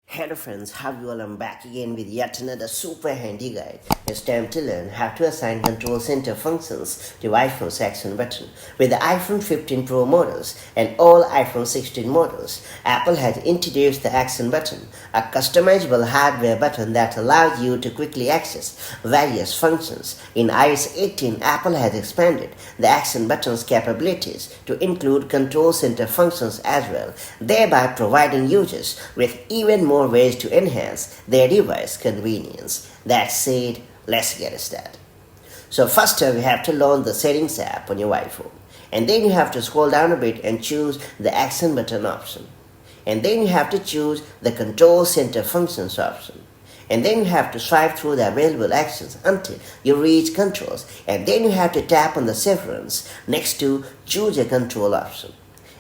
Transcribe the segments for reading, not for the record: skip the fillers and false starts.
Hello friends, how you all? I'm back again with yet another super handy guide. It's time to learn how to assign control center functions to iPhone's action button. With the iPhone 15 Pro models and all iPhone 16 models, Apple has introduced the action button, a customizable hardware button that allows you to quickly access various functions. In iOS 18, Apple has expanded the action button's capabilities to include control center functions as well, thereby providing users with even more ways to enhance their device convenience. That said, let's get started. So first we have to launch the settings app on your iPhone, and then you have to scroll down a bit and choose the action button option, and then you have to choose the control center functions option, and then you have to swipe through the available actions until you reach controls, and then you have to tap on the sequence next to choose a control option,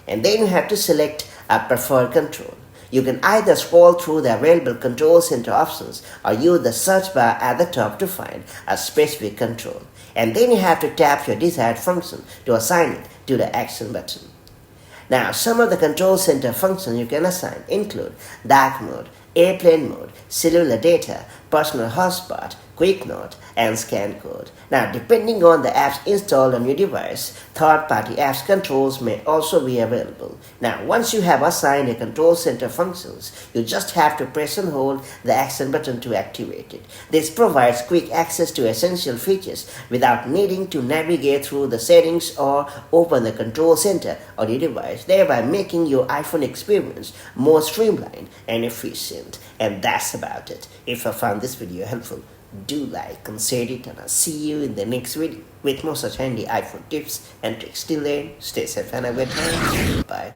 and then you have to select a preferred control. You can either scroll through the available control center options or use the search bar at the top to find a specific control. And then you have to tap your desired function to assign it to the action button. Now, some of the control center functions you can assign include dark mode, airplane mode, cellular data, personal hotspot, quick note, and scan code. Now, depending on the apps installed on your device, third-party apps controls may also be available. Now, once you have assigned your control center functions, you just have to press and hold the action button to activate it. This provides quick access to essential features without needing to navigate through the settings or open the control center on your device, thereby making your iPhone experience more streamlined and efficient. And that's about it. If you found this video helpful, do like and share it, and I'll see you in the next video with more such handy iPhone tips and tricks. Till then, stay safe and have a good time. Bye.